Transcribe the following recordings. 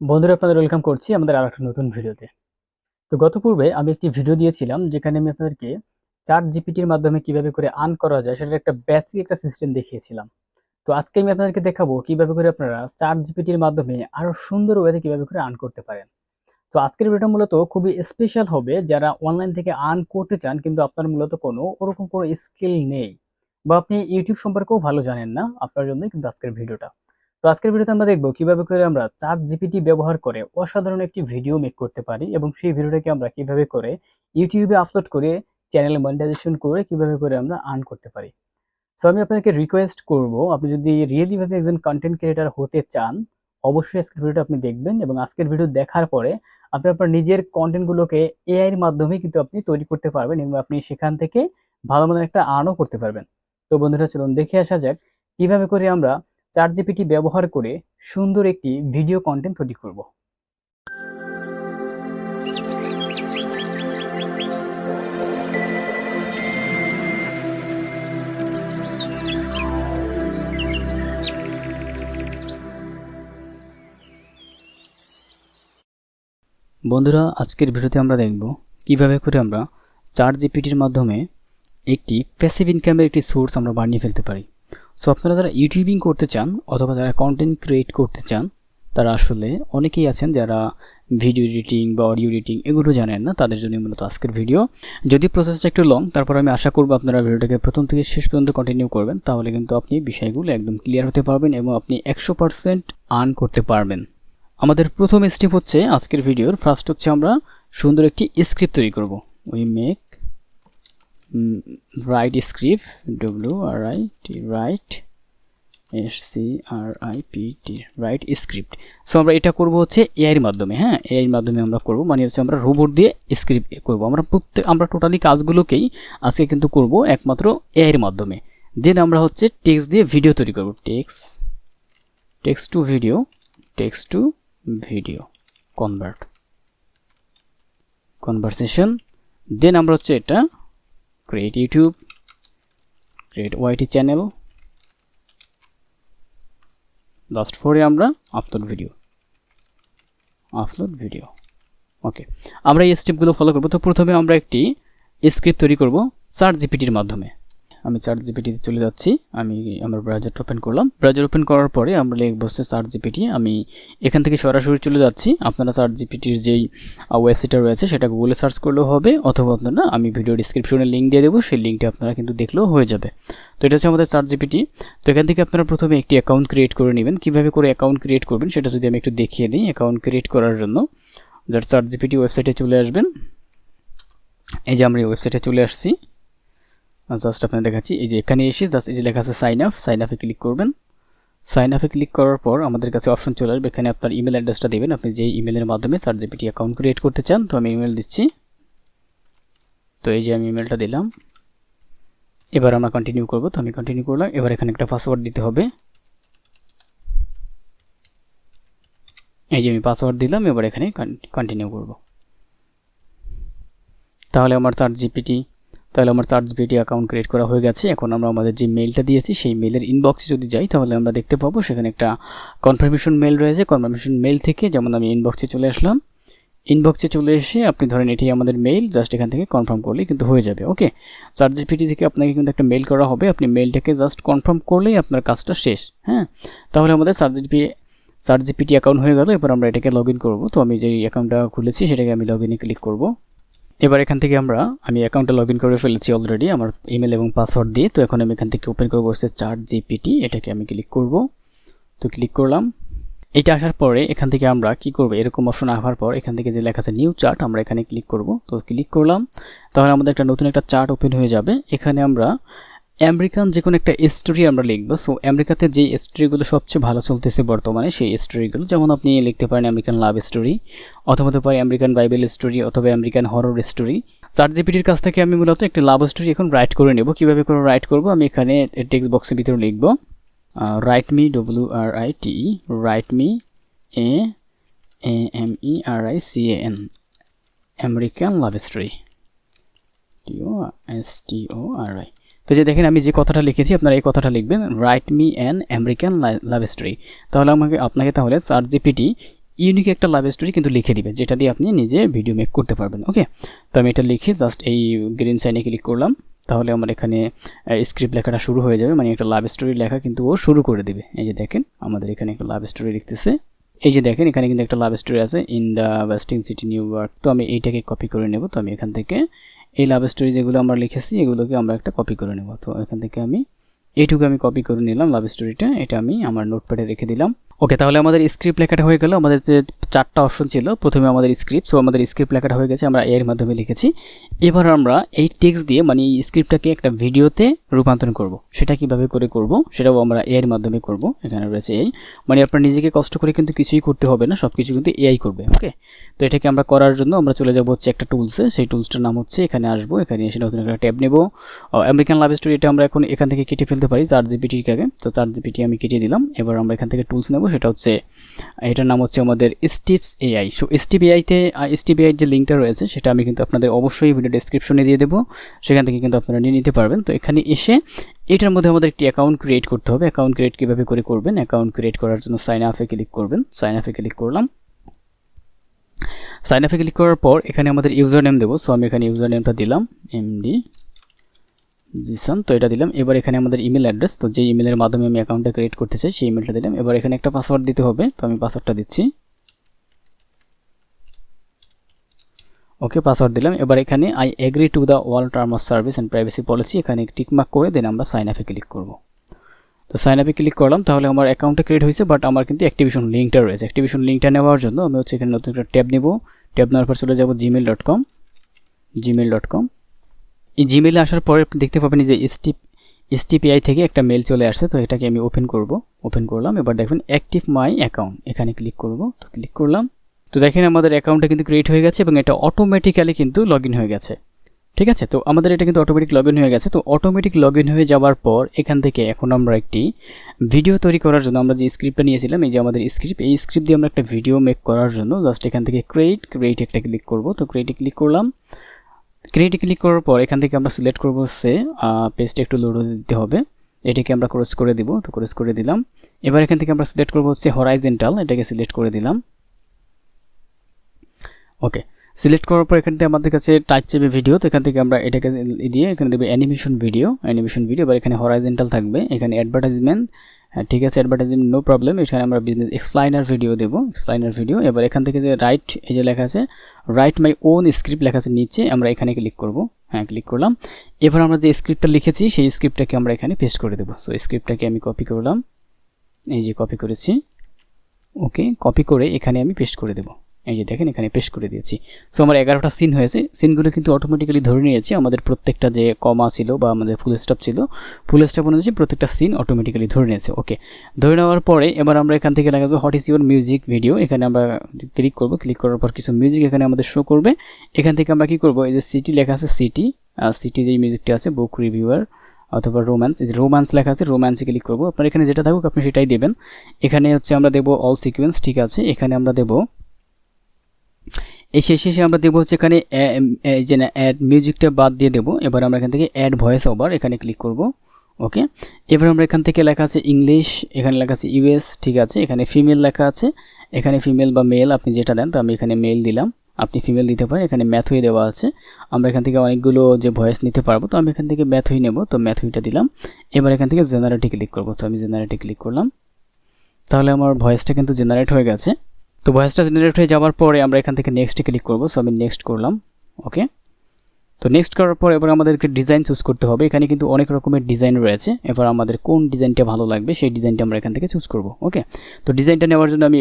বন্ধুরা আপনাদের ওয়েলকাম করছি আমাদের আরেকটা নতুন ভিডিওতে। তো গত পূর্বে আমি একটি ভিডিও দিয়েছিলাম যেখানে আমি আপনাদেরকে চ্যাট জিপিটির মাধ্যমে কিভাবে করে আর্ন করা যায় সেটার একটা বেসিক একটা সিস্টেম দেখিয়েছিলাম। তো আজকে আমি আপনাদেরকে দেখাবো কিভাবে করে আপনারা চ্যাট জিপিটির মাধ্যমে আরো সুন্দর ওয়েতে কিভাবে করে আর্ন করতে পারেন। তো আজকের ভিডিওটা মূলত খুবই স্পেশাল হবে যারা অনলাইন থেকে আর্ন করতে চান কিন্তু আপনার মূলত কোনো স্কিল নেই বা আপনি ইউটিউব সম্পর্কেও ভালো জানেন না, আপনার জন্যই কিন্তু আজকের ভিডিওটা। তো আজকের ভিডিওতে আমরা দেখবো কিভাবে করে আমরা চ্যাট জিপিটি ব্যবহার করে অসাধারণ একটি ভিডিও মেক করতে পারি এবং সেই ভিডিওটাকে আমরা কিভাবে করে ইউটিউবে আপলোড করে চ্যানেলে মনিটাইজেশন করে কিভাবে করে আমরা আর্ন করতে পারি। সো আমি আপনাকে রিকোয়েস্ট করব, আপনি যদি রিয়েলি ভাবে একজন কন্টেন্ট ক্রিয়েটর হতে চান অবশ্যই আজকের ভিডিওটা আপনি দেখবেন এবং আজকের ভিডিও দেখার পরে আপনি আপনার নিজের কন্টেন্টগুলোকে এআই এর মাধ্যমে কিন্তু আপনি তৈরি করতে পারবেন এবং আপনি সেখান থেকে ভালো মানের একটা আর্নও করতে পারবেন। তো বন্ধুরা চলুন দেখে আসা যাক কিভাবে করে আমরা চ্যাট জিপিটি ব্যবহার করে সুন্দর একটি ভিডিও কন্টেন্ট তৈরি করব। বন্ধুরা আজকের ভিডিওতে আমরা দেখব কিভাবে করে আমরা চ্যাট জিপিটির মাধ্যমে একটি প্যাসিভ ইনকামের একটি সোর্স আমরা বানিয়ে ফেলতে পারি। সো আপনারা যারা ইউটিউবিং করতে চান অথবা যারা কন্টেন্ট ক্রিয়েট করতে চান তারা আসলে অনেকেই আছেন যারা ভিডিও এডিটিং বা অডিও এডিটিং এগুলো জানেন না, তাদের জন্য মূলত আজকের ভিডিও। যদি প্রসেসটা একটু লং, তারপর আমি আশা করব আপনারা ভিডিওটাকে প্রথম থেকে শেষ পর্যন্ত কন্টিনিউ করবেন, তাহলে কিন্তু আপনি বিষয়গুলো একদম ক্লিয়ার হতে পারবেন এবং আপনি 100% আর্ন করতে পারবেন। আমাদের প্রথম স্টেপ হচ্ছে আজকের ভিডিওর ফার্স্ট হচ্ছে আমরা সুন্দর একটি স্ক্রিপ্ট তৈরি করব। We make right script WRIT right SCRIPT right script. So আমরা এটা করব হচ্ছে এআই এর মাধ্যমে। হ্যাঁ, এআই এর মাধ্যমে আমরা করব, মানে হচ্ছে আমরা রোবট দিয়ে স্ক্রিপ্ট করব। আমরা টোটালি কাজগুলোকেই আজকে কিন্তু করব একমাত্র এআই এর মাধ্যমে। দেন আমরা হচ্ছে টেক্সট দিয়ে ভিডিও তৈরি করব। Text to video conversation. Then আমরা হচ্ছে এটা create YouTube, create YT channel, last ফোরে আমরা আপলোড ভিডিও। ওকে, আমরা এই স্টেপগুলো ফলো করব। তো প্রথমে আমরা একটি স্ক্রিপ্ট তৈরি করব চ্যাট জিপিটির মাধ্যমে। আমি চ্যাট জিপিটিতে চলে যাচ্ছি, আমি আমার ব্রাউজারটা ওপেন করলাম। ব্রাউজার ওপেন করার পরে আমরা লিখব চ্যাট জিপিটি। আমি এখান থেকে সরাসরি চলে যাচ্ছি। আপনারা চ্যাট জিপিটির যেই ওয়েবসাইটটা রয়েছে সেটা গুগলে সার্চ করলেও হবে, অথবা আপনারা আমি ভিডিও ডিসক্রিপশনে লিঙ্ক দিয়ে দেবো, সেই লিঙ্কটা আপনারা কিন্তু দেখলেও হয়ে যাবে। তো এটা হচ্ছে আমাদের চ্যাট জিপিটি। তো এখান থেকে আপনারা প্রথমে একটি অ্যাকাউন্ট ক্রিয়েট করে নেবেন। কীভাবে করে অ্যাকাউন্ট ক্রিয়েট করবেন সেটা যদি আমি একটু দেখিয়ে দিই। অ্যাকাউন্ট ক্রিয়েট করার জন্য চ্যাট জিপিটি ওয়েবসাইটে চলে আসবেন। এই যে আমরা এই ওয়েবসাইটে চলে আসছি, জাস্ট আপনাদের দেখাচ্ছি। এই যে এখানে এসে জাস্ট এই যে লেখা আছে সাইন আপে ক্লিক করবেন। সাইন আপে ক্লিক করার পর আমাদের কাছে অপশন চলে আসবে, এখানে আপনার ইমেল অ্যাড্রেসটা দেবেন, আপনি যে ইমেলের মাধ্যমে চ্যাট জিপিটি অ্যাকাউন্ট ক্রিয়েট করতে চান। তো আমি ইমেল দিচ্ছি। তো এই যে আমি ইমেলটা দিলাম। এবার আমরা কন্টিনিউ করব। তো আমি কন্টিনিউ করলাম। এবার এখানে একটা পাসওয়ার্ড দিতে হবে। এই যে আমি পাসওয়ার্ড দিলাম। এবার এখানে কন্টিনিউ করব। তাহলে আমার চ্যাট জিপিটি অ্যাকাউন্ট ক্রিয়েট করা হয়ে গেছে। এখন আমরা আমাদের যে মেইলটা দিয়েছি সেই মেইলের ইনবক্সে যদি যাই তাহলে আমরা দেখতে পাবো সেখানে একটা কনফার্মেশন মেইল রয়েছে। কনফার্মেশন মেইল থেকে যেমন আমি ইনবক্সে চলে আসলাম। ইনবক্সে চলে এসে আপনি ধরেন এটি আমাদের মেইল, জাস্ট এখান থেকে কনফার্ম করলেই কিন্তু হয়ে যাবে। ওকে, চ্যাট জিপিটি থেকে আপনাকে কিন্তু একটা মেইল করা হবে, আপনি মেইলটাকে জাস্ট কনফার্ম করলেই আপনার কাজটা শেষ। হ্যাঁ, তাহলে আমাদের চ্যাট জিপিটি অ্যাকাউন্ট হয়ে গেল। এবার আমরা এটাকে লগ ইন করবো। তো আমি যে অ্যাকাউন্টটা খুলেছি সেটাকে আমি লগ ইনে ক্লিক করবো। এবার এখান থেকে আমি অ্যাকাউন্টটা লগ ইন করে ফেলেছি অলরেডি আমার ইমেল এবং পাসওয়ার্ড দিয়ে। তো এখন আমি এখান থেকে ওপেন করবো হচ্ছে চ্যাট জিপিটি, এটাকে আমি ক্লিক করব। তো ক্লিক করলাম। এটা আসার পরে এখান থেকে আমরা কি করব, এরকম অপশন আসার পর এখান থেকে যে লেখা আছে নিউ চার্ট, আমরা এখানে ক্লিক করব। তো ক্লিক করলাম, তাহলে আমাদের একটা নতুন একটা চার্ট ওপেন হয়ে যাবে। এখানে আমরা আমেরিকান যে কোনো একটা স্টোরি আমরা লিখবো। সো আমেরিকাতে যে স্টোরিগুলো সবচেয়ে ভালো চলতেছে বর্তমানে সেই স্টোরিগুলো, যেমন আপনি লিখতে পারেন আমেরিকান লাভ স্টোরি, অথবা হতে পারে আমেরিকান বাইবেল স্টোরি, অথবা আমেরিকান হরর স্টোরি। চ্যাট জিপিটির কাছ থেকে আমি মূলত একটা লাভ স্টোরি এখন রাইট করে নেব। কীভাবে করে রাইট করব, আমি এখানে টেক্সট বক্সের ভিতরে লিখব write me WRITE write me AMERICAN American love story STORI। তো যে দেখেন আমি যে কথাটা লিখেছি আপনারা এই কথাটা লিখবেন, write me an American love story. তাহলে আপনাকে চ্যাট জিপিটি ইউনিক একটা লাভ স্টোরি কিন্তু লিখে দিবে, যেটা দিয়ে আপনি নিজে ভিডিও মেক করতে পারবেন। ওকে, তো আমি এটা লিখে জাস্ট এই গ্রিন সাইনে ক্লিক করলাম, তাহলে আমার এখানে স্ক্রিপ্ট লেখাটা শুরু হয়ে যাবে, মানে একটা লাভ স্টোরি লেখা কিন্তু ও শুরু করে দেবে। এই যে দেখেন আমাদের এখানে একটা লাভ স্টোরি লিখতেছে, এই যে দেখেন এখানে কিন্তু একটা লাভ স্টোরি আছে, in the wasting city new York. তো আমি এইটাকে কপি করে নেব। তো আমি এখান থেকে এই লাভ স্টোরি যেগুলো আমরা লিখেছি এগুলোকে আমরা একটা কপি করে নেব। তো এখান থেকে আমি এইটুকু আমি কপি করে নিলাম লাভ স্টোরিটা, এটা আমি আমার নোটপ্যাডে রেখে দিলাম। ওকে, তাহলে আমাদের স্ক্রিপ্ট লেখাটা হয়ে গেল। আমাদের যে 4টা অপশন ছিল, প্রথমে আমাদের স্ক্রিপ্ট, সো আমাদের স্ক্রিপ্ট লেখাটা হয়ে গেছে, আমরা এর মাধ্যমে লিখেছি। এবার আমরা এই টেক্সট দিয়ে মানে এই স্ক্রিপ্টটাকে একটা ভিডিওতে রূপান্তর করব। সেটা কিভাবে করে করব সেটাও আমরা এর মাধ্যমে করব। এখানে রয়েছে এই, মানে আপনার নিজেকে কষ্ট করে কিন্তু কিছুই করতে হবে না, সব কিছু কিন্তু এআই করবে। ওকে, তো এটাকে আমরা করার জন্য আমরা চলে যাব হচ্ছে একটা টুলসে, সেই টুলসটার নাম হচ্ছে, এখানে আসবো, এখানে এসে নতুন একটা ট্যাব নেব, আমেরিকান লাভ স্টোরি, এটা আমরা এখন এখান থেকে কেটে ফেলতে পারি ChatGPT আগে। তো ChatGPT আমি কেটে দিলাম। এবার আমরা এখান থেকে টুলস নেব, সেটা হচ্ছে এটার নাম হচ্ছে আমাদের স্টিপস এআই। সো স্টিপ এআই যে লিঙ্কটা রয়েছে সেটা আমি কিন্তু আপনাদের অবশ্যই ভিডিও ডেসক্রিপশনে দিয়ে দেবো, সেখান থেকে কিন্তু আপনারা নিয়ে নিতে পারবেন। তো এখানে এসে এটার মধ্যে আমাদের একটি অ্যাকাউন্ট ক্রিয়েট করতে হবে। অ্যাকাউন্ট ক্রিয়েট কীভাবে করে করবেন, অ্যাকাউন্ট ক্রিয়েট করার জন্য সাইন আপে ক্লিক করবেন। সাইন আপে ক্লিক করলাম। সাইন আপে ক্লিক করার পর এখানে আমাদের ইউজার নেম দেবো। সো আমি এখানে ইউজার নেমটা দিলাম এমডি জিসান, তো এটা দিলাম। এবার এখানে আমাদের ইমেল অ্যাড্রেস, তো যে ইমেলের মাধ্যমে আমি অ্যাকাউন্টটা ক্রিয়েট করতে চাই সেই ইমেলটা দিলাম। এবার এখানে একটা পাসওয়ার্ড দিতে হবে, তো আমি পাসওয়ার্ডটা দিচ্ছি। ওকে, পাসওয়ার্ড দিলাম। এবার এখানে I agree to the all term of service and privacy policy, এখানে টিকমার্ক করে দেন আমরা সাইন আপে ক্লিক করব। তো সাইন আপে ক্লিক করলাম, তাহলে আমার অ্যাকাউন্টটা ক্রিয়েট হয়েছে, বাট আমার কিন্তু অ্যাক্টিভেশন লিঙ্কটা রয়েছে। অ্যাক্টিভেশন লিঙ্কটা নেওয়ার জন্য আমি হচ্ছে এখানে নতুন একটা ট্যাব নেব। ট্যাব নেওয়ার পর চলে যাব gmail.com। এই জিমেলে আসার পরে আপনি দেখতে পাবেন যে STPI থেকে একটা মেল চলে আসছে। তো এটাকে আমি ওপেন করব। ওপেন করলাম। এবার দেখবেন অ্যাক্টিভ মাই অ্যাকাউন্ট, এখানে ক্লিক করব। তো ক্লিক করলাম। তো দেখেন আমাদের অ্যাকাউন্টটা কিন্তু ক্রিয়েট হয়ে গেছে এবং এটা অটোমেটিক্যালি কিন্তু লগ ইন হয়ে গেছে। ঠিক আছে, তো আমাদের এটা কিন্তু অটোমেটিক লগ ইন হয়ে গেছে। তো অটোমেটিক লগ ইন হয়ে যাওয়ার পর এখান থেকে এখন আমরা একটি ভিডিও তৈরি করার জন্য আমরা যে স্ক্রিপ্টটা নিয়েছিলাম, এই যে আমাদের স্ক্রিপ্ট, এই স্ক্রিপ্ট দিয়ে আমরা একটা ভিডিও মেক করার জন্য জাস্ট এখান থেকে ক্রিয়েট একটা ক্লিক করব। তো ক্রিয়েটে ক্লিক করলাম। ক্রিয়েটে ক্লিক করার পর এখান থেকে আমরা সিলেক্ট করবো হচ্ছে পেজটা একটু লোড দিতে হবে, এটাকে আমরা ক্রস করে দিব। তো ক্রস করে দিলাম। এবার এখান থেকে আমরা সিলেক্ট করবো হচ্ছে হরাইজন্টাল, এটাকে সিলেক্ট করে দিলাম। ওকে, সিলেক্ট করার পর এখান থেকে আমাদের কাছে টাইপ চেপে ভিডিও, তো এখান থেকে আমরা এটাকে দিয়ে এখানে দেবো অ্যানিমেশন ভিডিও। এবার এখানে হরাইজন্টাল থাকবে, এখানে অ্যাডভার্টাইজমেন্ট, হ্যাঁ ঠিক আছে, অ্যাডভার্টাইজমেন্ট নো প্রবলেম। এখানে আমরা বিজনেস এক্সপ্লাইনার ভিডিও দেবো, এক্সপ্লাইনার ভিডিও। এবার এখান থেকে যে রাইট, এই যে লেখা আছে রাইট মাই ওন স্ক্রিপ্ট লেখা আছে নিচে, আমরা এখানে ক্লিক করব। হ্যাঁ, ক্লিক করলাম। এবার আমরা যে স্ক্রিপ্টটা লিখেছি সেই স্ক্রিপ্টটাকে আমরা এখানে পেস্ট করে দেবো। সো স্ক্রিপ্টটাকে আমি কপি করলাম, এই যে কপি করেছি। ওকে, কপি করে এখানে আমি পেস্ট করে দেবো। এই যে দেখেন এখানে পেস্ট করে দিয়েছি। সো আমার 11টা সিন হয়েছে। সিনগুলো কিন্তু অটোমেটিক্যালি ধরে নিয়েছি, আমাদের প্রত্যেকটা যে কমা ছিল বা আমাদের ফুল স্টপ ছিল, ফুল স্টপ অনুযায়ী প্রত্যেকটা সিন অটোমেটিক্যালি ধরে নিয়েছে। ওকে, ধরে নেওয়ার পরে এবার আমরা এখান থেকে লাগাবো what is your music video, এখানে আমরা ক্লিক করব। ক্লিক করার পর কিছু মিউজিক এখানে আমাদের শো করবে। এখান থেকে আমরা কি করব, এই যে সিটি লেখা আছে, সিটি যে মিউজিকটা আছে, বুক রিভিউয়ার অথবা রোম্যান্স, এই যে রোম্যান্স লেখা আছে, রোম্যান্সে ক্লিক করব। আপনার এখানে যেটা থাকুক আপনি সেটাই দেবেন। এখানে হচ্ছে আমরা দেবো অল সিকোয়েন্স, ঠিক আছে। এখানে আমরা দেবো এই শেষে আমরা দেবো হচ্ছে এখানে যে অ্যাড মিউজিকটা বাদ দিয়ে দেবো। এবার আমরা এখান থেকে অ্যাড ভয়েস ওভার, এখানে ক্লিক করব। ওকে, এবার আমরা এখান থেকে লেখা আছে ইংলিশ, এখানে লেখা আছে ইউএস, ঠিক আছে। এখানে ফিমেল লেখা আছে, এখানে ফিমেল বা মেল আপনি যেটা দেন, তো আমি এখানে মেল দিলাম, আপনি ফিমেল দিতে পারেন। এখানে ম্যাথুই দেওয়া আছে, আমরা এখান থেকে অনেকগুলো যে ভয়েস নিতে পারবো, তো আমি এখান থেকে ম্যাথুই নেব, তো ম্যাথুইটা দিলাম। এবার এখান থেকে জেনারেটে ক্লিক করবো, তো আমি জেনারেটে ক্লিক করলাম। তাহলে আমার ভয়েসটা কিন্তু জেনারেট হয়ে গেছে। তো ভয়েসটা জেনারেট হয়ে যাওয়ার পরে আমরা এখান থেকে নেক্সটে ক্লিক করব। সো আমি নেক্সট করলাম। ওকে, তো নেক্সট করার পর এবার আমাদেরকে ডিজাইন চুজ করতে হবে। এখানে কিন্তু অনেক রকমের ডিজাইন রয়েছে, এবার আমাদের কোন ডিজাইনটা ভালো লাগবে সেই ডিজাইনটা আমরা এখান থেকে চুজ করব। ওকে, তো ডিজাইনটা নেওয়ার জন্য আমি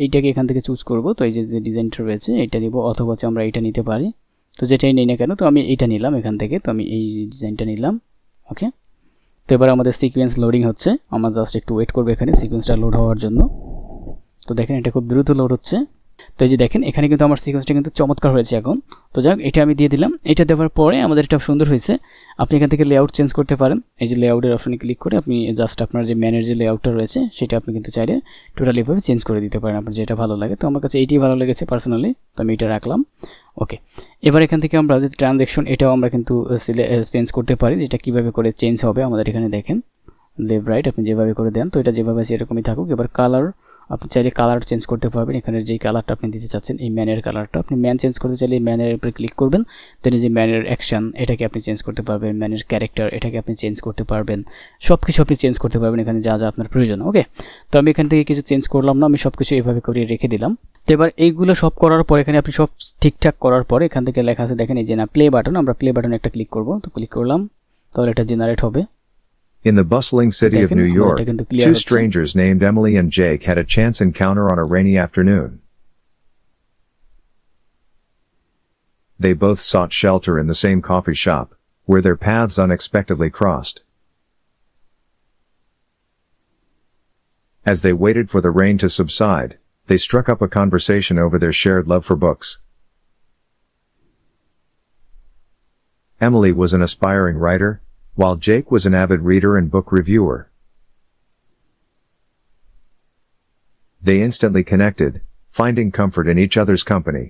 এইটাকে এখান থেকে চুজ করব। তো এই যে ডিজাইনটা রয়েছে এটা দিব, অথবা আমরা এইটা নিতে পারি, তো যেটাই নেই না কেন, তো আমি এইটা নিলাম এখান থেকে। তো আমি এই ডিজাইনটা নিলাম। ওকে, তো এবার আমাদের সিকোয়েন্স লোডিং হচ্ছে, আমরা জাস্ট একটু ওয়েট করবো এখানে সিকোয়েন্সটা লোড হওয়ার জন্য। তো দেখেন এটা খুব দ্রুত লোড হচ্ছে। তো এই যে দেখেন এখানে কিন্তু আমার সিকোয়েন্সটা কিন্তু চমৎকার হয়েছে এখন। তো যাক, এটা আমি দিয়ে দিলাম। এটা দেওয়ার পরে আমাদের এটা সুন্দর হয়েছে। আপনি এখান থেকে লেআউট চেঞ্জ করতে পারেন, এই যে লেআউটের অপশনে ক্লিক করে আপনি জাস্ট আপনার যে ম্যানের যে লেআউটটা রয়েছে সেটা আপনি কিন্তু চাইলে টোটালিভাবে চেঞ্জ করে দিতে পারেন, আপনার যেটা ভালো লাগে। তো আমার কাছে এইটাই ভালো লেগেছে পার্সোনালি, তো আমি এটা রাখলাম। ওকে, এবার এখান থেকে আমরা যে ট্রানজ্যাকশন এটাও আমরা কিন্তু চেঞ্জ করতে পারি, যেটা কীভাবে করে চেঞ্জ হবে আমাদের এখানে দেখেন লেফট রাইট আপনি যেভাবে করে দেন, তো এটা যেভাবে আছে এরকমই থাকুক। এবার কালার আপনি চাইলে কালার চেঞ্জ করতে পারবেন। এখানে যে কালারটা আপনি দিতে চাচ্ছেন এই ম্যানের কালারটা আপনি ম্যান চেঞ্জ করতে চাইলে ম্যানের উপরে ক্লিক করবেন, দেন এই যে ম্যানের অ্যাকশন এটাকে আপনি চেঞ্জ করতে পারবেন, ম্যানের ক্যারেক্টার এটাকে আপনি চেঞ্জ করতে পারবেন, সব কিছু আপনি চেঞ্জ করতে পারবেন এখানে যা যা আপনার প্রয়োজন। ওকে, তো আমি এখান থেকে কিছু চেঞ্জ করলাম না, আমি সব কিছু এভাবে করে রেখে দিলাম। তো এবার এইগুলো সব করার পর এখানে আপনি সব ঠিকঠাক করার পরে এখান থেকে লেখা আছে দেখেন এই যে না প্লে বাটন, আমরা প্লে বাটনে একটা ক্লিক করব। তো ক্লিক করলাম, তাহলে এটা জেনারেট হবে। In the bustling city of New York, two strangers named Emily and Jake had a chance encounter on a rainy afternoon. They both sought shelter in the same coffee shop, where their paths unexpectedly crossed. As they waited for the rain to subside, they struck up a conversation over their shared love for books. Emily was an aspiring writer, while Jake was an avid reader and book reviewer. They instantly connected, finding comfort in each other's company.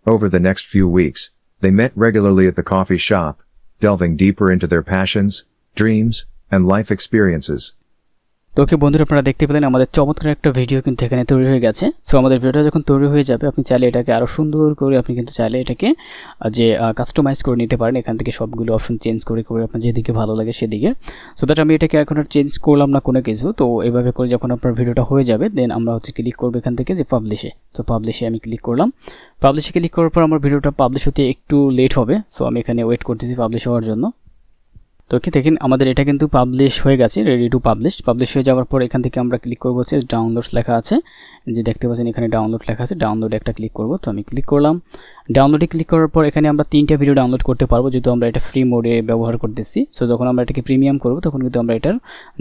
Over the next few weeks, they met regularly at the coffee shop, delving deeper into their passions, dreams, and life experiences. তো ওকে বন্ধুরা, আপনারা দেখতে পেলেন আমাদের চমৎকার একটা video কিন্তু এখানে তৈরি হয়ে গেছে। সো আমাদের ভিডিওটা যখন তৈরি হয়ে যাবে আপনি চাইলে এটাকে আরও সুন্দর করে আপনি কিন্তু চাইলে এটাকে যে কাস্টমাইজ করে নিতে পারেন, এখান থেকে সবগুলো অপশন চেঞ্জ করে করে আপনার যেদিকে ভালো লাগে সেদিকে। সো দ্যাট আমি এটাকে এখন আর চেঞ্জ করলাম না কোনো কিছু। তো এভাবে করে যখন আপনার ভিডিওটা হয়ে যাবে দেন আমরা হচ্ছে ক্লিক করবো এখান থেকে যে পাবলিশে। তো পাবলিশে আমি ক্লিক করলাম। পাবলিশে ক্লিক করার পর আমার ভিডিওটা পাবলিশ হতে একটু লেট হবে। সো আমি এখানে ওয়েট করতেছি পাবলিশ হওয়ার জন্য। তো ওকে দেখেন আমাদের এটা কিন্তু পাবলিশ হয়ে গেছে, রেডি টু পাবলিশ। পাবলিশ হয়ে যাওয়ার পর এখান থেকে আমরা ক্লিক করবো হচ্ছে ডাউনলোডস লেখা আছে, যে দেখতে পাচ্ছেন এখানে ডাউনলোড লেখা আছে, ডাউনলোডে একটা ক্লিক করব। তো আমি ক্লিক করলাম। ডাউনলোডে ক্লিক করার পর এখানে আমরা 3টা ভিডিও ডাউনলোড করতে পারবো, যেহেতু আমরা এটা ফ্রি মোডে ব্যবহার করতেছি। সো যখন আমরা এটাকে প্রিমিয়াম করবো তখন কিন্তু আমরা এটার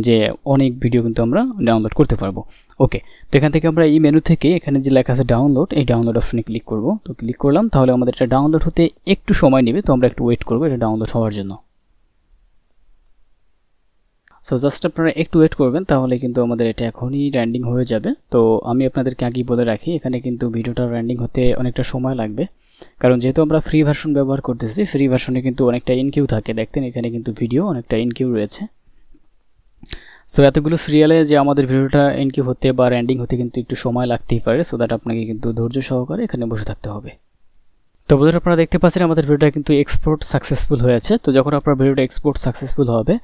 যে অনেক ভিডিও কিন্তু আমরা ডাউনলোড করতে পারবো। ওকে, তো এখান থেকে আমরা এই মেনু থেকে এখানে যে লেখা আছে ডাউনলোড, এই ডাউনলোড অপশনে ক্লিক করব। তো ক্লিক করলাম, তাহলে আমাদের এটা ডাউনলোড হতে একটু সময় নেবে, তো আমরা একটু ওয়েট করবো এটা ডাউনলোড হওয়ার জন্য। সো জাস্ট আপনারা একটু ওয়েট করবেন, তাহলে কিন্তু আমাদের এটা এখনই র্যান্ডিং হয়ে যাবে। তো আমি আপনাদেরকে আগেই বলে রাখি এখানে কিন্তু ভিডিওটা র্যান্ডিং হতে অনেকটা সময় লাগবে, কারণ যেহেতু আমরা ফ্রি ভার্সন ব্যবহার করতেছি, ফ্রি ভার্সনে কিন্তু অনেকটা ইনকিউ থাকে। দেখতেন এখানে কিন্তু ভিডিও অনেকটা ইনকিউ রয়েছে। সো এতগুলো সিরিয়ালে যে আমাদের ভিডিওটা ইনকিউ হতে বা র্যান্ডিং হতে কিন্তু একটু সময় লাগতেই পারে। সো দ্যাট আপনাকে কিন্তু ধৈর্য সহকারে এখানে বসে থাকতে হবে। তো বন্ধুরা আপনারা দেখতে পাচ্ছেন আমাদের ভিডিওটা কিন্তু এক্সপোর্ট সাকসেসফুল হয়েছে। তো যখন আপনার ভিডিওটা এক্সপোর্ট সাকসেসফুল হবে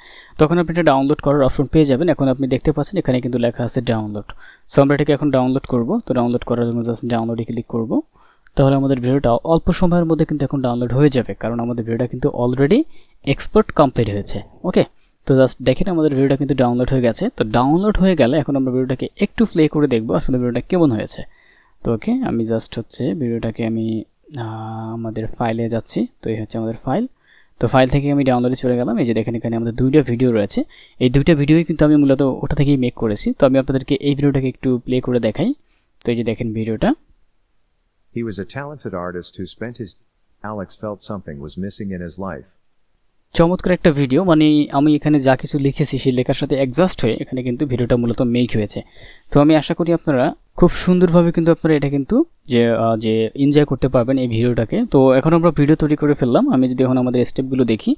তখন আপনি এটা ডাউনলোড করার অপশন পেয়ে যাবেন। এখন আপনি দেখতে পাচ্ছেন এখানে কিন্তু লেখা আছে ডাউনলোড। সো আমরা এটাকে এখন ডাউনলোড করব। তো ডাউনলোড করার জন্য জাস্ট ডাউনলোডে ক্লিক করব, তাহলে আমাদের ভিডিওটা অল্প সময়ের মধ্যে কিন্তু এখন ডাউনলোড হয়ে যাবে, কারণ আমাদের ভিডিওটা কিন্তু অলরেডি এক্সপোর্ট কমপ্লিট হয়েছে। ওকে, তো জাস্ট দেখেন আমাদের ভিডিওটা কিন্তু ডাউনলোড হয়ে গেছে। তো ডাউনলোড হয়ে গেলে এখন আমরা ভিডিওটাকে একটু প্লে করে দেখব আসলে ভিডিওটা কেমন হয়েছে। তো ওকে, আমি জাস্ট হচ্ছে ভিডিওটাকে আমি আমাদের ফাইলে যাচ্ছি। তো এই হচ্ছে আমাদের ফাইল। তো ফাইল থেকে আমি ডাউনলোডে চলে গেলাম। এই যে দেখেন এখানে আমাদের 2টা ভিডিও রয়েছে। এই 2টা ভিডিওই কিন্তু আমি মূলত ওটা থেকেই মেক করেছি। তো আমি আপনাদেরকে এই ভিডিওটাকে একটু প্লে করে দেখাই। তো এই যে দেখেন ভিডিওটা। He was a talented artist who spent his Alex felt something was missing in his life. চমৎকার একটা ভিডিও, মানে আমি এখানে যা কিছু লিখেছি সেই লেখার সাথে অ্যাডজাস্ট হয়ে এখানে কিন্তু ভিডিওটা মূলত মেক হয়েছে। তো আমি আশা করি আপনারা খুব সুন্দরভাবে কিন্তু আপনারা এটা কিন্তু যে এনজয় করতে পারবেন এই ভিডিওটাকে। তো এখন আমরা ভিডিও তৈরি করে ফেললাম। আমি যদি এখন আমাদের স্টেপগুলো দেখি,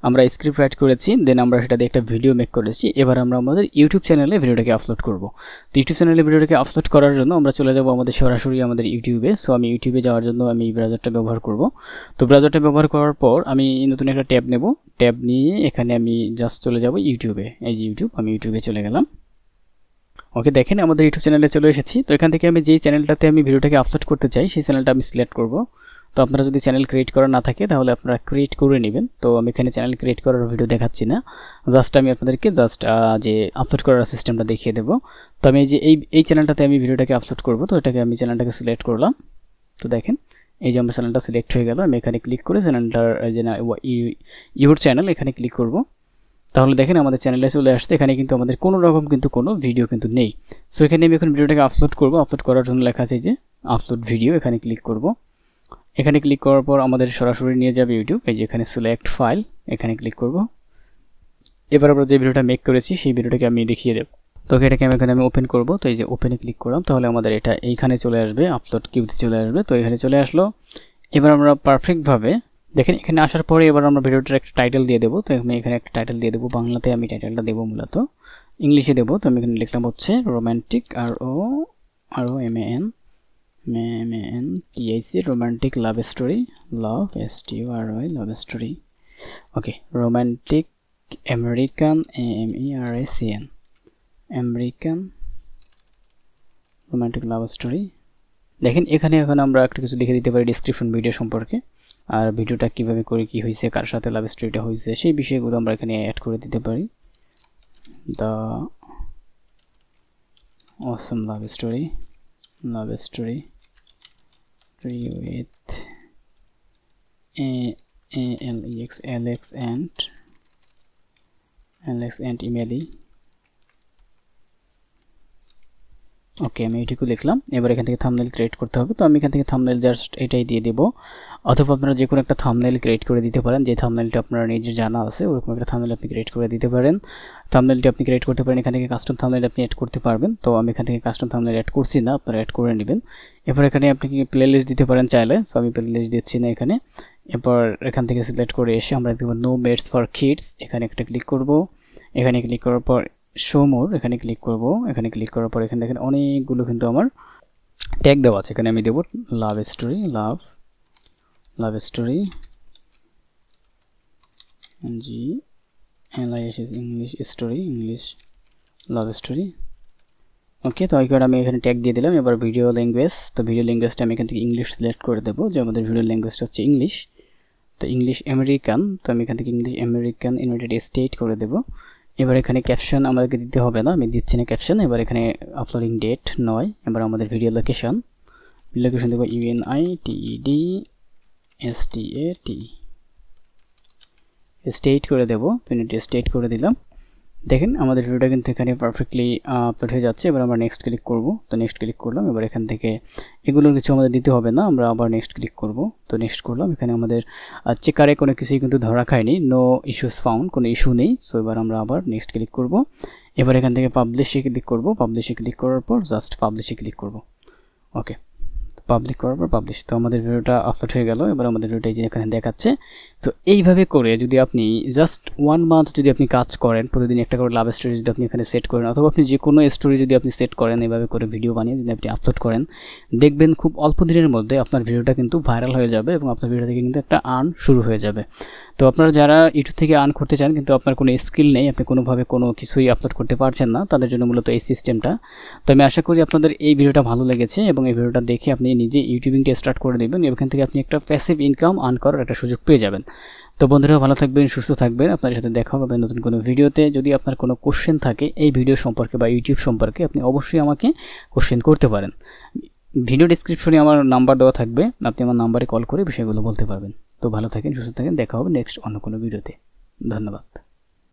আমরা স্ক্রিপ্ট রাইট করেছি, দেন আমরা সেটা দিয়ে একটা ভিডিও মেক করেছি। এবার আমরা আমাদের ইউটিউব চ্যানেলে ভিডিওটাকে আপলোড করব। তো ইউটিউব চ্যানেলে ভিডিওটাকে আপলোড করার জন্য আমরা চলে যাব আমাদের সরাসরি আমাদের ইউটিউবে। সো আমি ইউটিউবে যাওয়ার জন্য আমি ব্রাউজারটা ব্যবহার করব। তো ব্রাউজারটা ব্যবহার করার পর আমি নতুন একটা ট্যাব নেব। ট্যাব নিয়ে এখানে আমি জাস্ট চলে যাব ইউটিউবে। এই যে ইউটিউব, আমি ইউটিউবে চলে গেলাম। ওকে, দেখেন আমাদের ইউটিউব চ্যানেলে চলে এসেছি। তো এখান থেকে আমি যেই চ্যানেলটাতে আমি ভিডিওটাকে আপলোড করতে চাই সেই চ্যানেলটা আমি সিলেক্ট করব। তো আপনারা যদি চ্যানেল ক্রিয়েট করা না থাকে তাহলে আপনারা ক্রিয়েট করে নেবেন। তো আমি এখানে চ্যানেল ক্রিয়েট করার ভিডিও দেখাচ্ছি না, জাস্ট আমি আপনাদেরকে যে আপলোড করার সিস্টেমটা দেখিয়ে দেবো। তো আমি এই চ্যানেলটাতে আমি ভিডিওটাকে আপলোড করব। তো এটাকে আমি চ্যানেলটাকে সিলেক্ট করলাম। তো দেখেন এই যে আমার চ্যানেলটা সিলেক্ট হয়ে গেল। আমি এখানে ক্লিক করে চ্যানেলটার যে ইউর চ্যানেল এখানে ক্লিক করব। তাহলে দেখেন আমাদের চ্যানেলে চলে আসছে। এখানে কিন্তু আমাদের কোনো রকম কিন্তু কোনো ভিডিও কিন্তু নেই। সো এখানে আমি এখন ভিডিওটাকে আপলোড করব। আপলোড করার জন্য লেখা আছে যে আপলোড ভিডিও, এখানে ক্লিক করব। এখানে ক্লিক করার পর আমাদের সরাসরি নিয়ে যাবে ইউটিউব। এই যে এখানে সিলেক্ট ফাইল, এখানে ক্লিক করব। এবার আমরা যে ভিডিওটা মেক করেছি সেই ভিডিওটাকে আমি দেখিয়ে দেব। তো এটাকে এখানে আমি ওপেন করব। তো এই যে ওপেনে ক্লিক করলাম, তাহলে আমাদের এটা এইখানে চলে আসবে, আপলোড কিউতে চলে আসবে। তো এখানে চলে আসলো। এবার আমরা পারফেক্টভাবে দেখেন এখানে আসার পরে এবার আমরা ভিডিওটার একটা টাইটেল দিয়ে দেবো। তো আমি এখানে একটা টাইটেল দিয়ে দেবো, বাংলাতে আমি টাইটেলটা দেবো মূলত ইংলিশে দেবো। তো আমি এখানে লিখলাম হচ্ছে romantic ROMANTIC romantic love story, love story. Okay, romantic American AMERICAN American romantic love story. দেখেন এখানে এখন আমরা একটা কিছু লিখে দিতে পারি ডেসক্রিপশন ভিডিও সম্পর্কে, আর ভিডিওটা কিভাবে করে কি হয়েছে, কার সাথে লাভ স্টোরিটা হয়েছে, সেই বিষয়গুলো আমরা এখানে অ্যাড করে দিতে পারি। The Assam love story with Alex and Emily। ওকে, আমি এটুকু লিখলাম। এবার এখান থেকে থাম্বনেল ক্রিয়েট করতে হবে। তো আমি এখান থেকে থাম্বনেল জাস্ট এটাই দিয়ে দেব, অথবা আপনারা যে কোনো একটা থাম্বনেল ক্রিয়েট করে দিতে পারেন, যে থাম্বনেলটা আপনার নিজে জানা আছে ওরকম একটা থাম্বনেল আপনি ক্রিয়েট করে দিতে পারেন। থাম্বনেলটি আপনি ক্রিয়েট করতে পারেন, এখান থেকে কাস্টম থাম্বনেল আপনি অ্যাড করতে পারবেন। তো আমি এখান থেকে কাস্টম থাম্বনেল অ্যাড করছি না, আপনারা অ্যাড করে নেবেন। এবার এখানে আপনি কি প্লেলিস্ট দিতে পারেন চাইলে, সো আমি প্লেলিস্ট দিচ্ছি না এখানে। এবার এখান থেকে সিলেক্ট করে এসে আমরা দেখব নো মেডস ফর কিডস, এখানে একটা ক্লিক করব। এখানে ক্লিক করার পর শো মোর, এখানে ক্লিক করব। এখানে ক্লিক করার পর এখানে দেখেন অনেকগুলো কিন্তু আমার ট্যাগ দেওয়া আছে। এখানে আমি দেব love story English story, English love story. Okay, তো এই কারণে আমি এখানে ট্যাগ দিয়ে দিলাম। এবার ভিডিও ল্যাঙ্গুয়েজ, তো ভিডিও ল্যাঙ্গুয়েজটা আমি এখান থেকে ইংলিশ সিলেক্ট করে দেবো, যে আমাদের ভিডিও ল্যাঙ্গুয়েজটা হচ্ছে ইংলিশ। তো ইংলিশ আমেরিকান, তো আমি এখান থেকে ইংলিশ আমেরিকান ইউনাইটেড স্টেট করে দেবো। এবার এখানে ক্যাপশন আমাদেরকে দিতে হবে না, আমি দিচ্ছি না ক্যাপশন। এবার এখানে আপলোডিং ডেট 9। এবার আমাদের ভিডিও লোকেশন দেবো UNITED স্টেট করে দেবো, ইউনাইটেড স্টেট করে দিলাম। দেখেন আমাদের ভিডিওটা কিন্তু এখানে পারফেক্টলি আপলোড হয়ে যাচ্ছে। এবার আমরা নেক্সট ক্লিক করব। তো নেক্সট ক্লিক করলাম। এবার এখান থেকে এগুলোর কিছু আমাদের দিতে হবে না, আমরা আবার নেক্সট ক্লিক করব। তো নেক্সট করলাম। এখানে আমাদের চেকারে কোনো কিছুই কিন্তু ধরা খায়নি, নো ইস্যুস ফাউন্ড, কোনো ইস্যু নেই। সো এবার আমরা আবার নেক্সট ক্লিক করব। এবার এখান থেকে পাবলিশে ক্লিক করব। পাবলিশে ক্লিক করার পর জাস্ট পাবলিশে ক্লিক করব। ওকে, পাবলিক করার পর পাবলিশ। তো আমাদের ভিডিওটা আপলোড হয়ে গেল। এবার আমাদের ভিডিওটা যে এখানে দেখাচ্ছে। তো এইভাবে করে যদি আপনি জাস্ট 1 মান্থ যদি আপনি কাজ করেন, প্রতিদিন একটা করে লাভ স্টোরি যদি আপনি এখানে সেট করেন, অথবা আপনি যে কোনো স্টোরি যদি আপনি সেট করেন, এইভাবে করে ভিডিও বানিয়ে যদি আপনি আপলোড করেন, দেখবেন খুব অল্প দিনের মধ্যে আপনার ভিডিওটা কিন্তু ভাইরাল হয়ে যাবে এবং আপনার ভিডিও থেকে কিন্তু একটা আর্ন শুরু হয়ে যাবে। তো আপনারা যারা ইউটিউব থেকে আর্ন করতে চান কিন্তু আপনার কোনো স্কিল নেই, আপনি কোনোভাবে কোনো কিছুই আপলোড করতে পারছেন না, তাদের জন্য মূলত এই সিস্টেমটা। তো আমি আশা করি আপনাদের এই ভিডিওটা ভালো লেগেছে এবং এই ভিডিওটা দেখে আপনি নিজে ইউটিউবিংটা স্টার্ট করে দেবেন। এখান থেকে আপনি একটা প্যাসিভ ইনকাম আর্ন করার একটা সুযোগ পেয়ে যাবেন। তো বন্ধুরা ভালো থাকবেন, সুস্থ থাকবেন, আপনাদের সাথে দেখা হবে নতুন কোনো ভিডিওতে। যদি আপনার কোনো কোশ্চেন থাকে এই ভিডিও সম্পর্কে বা ইউটিউব সম্পর্কে, আপনি অবশ্যই আমাকে কোশ্চেন করতে পারেন। ভিডিও ডেসক্রিপশনে আমার নাম্বার দেওয়া থাকবে, আপনি আমার নাম্বারে কল করে বিষয়গুলো বলতে পারবেন। তো ভালো থাকেন, সুস্থ থাকেন, দেখা হবে নেক্সট অন্য কোনো ভিডিওতে। ধন্যবাদ।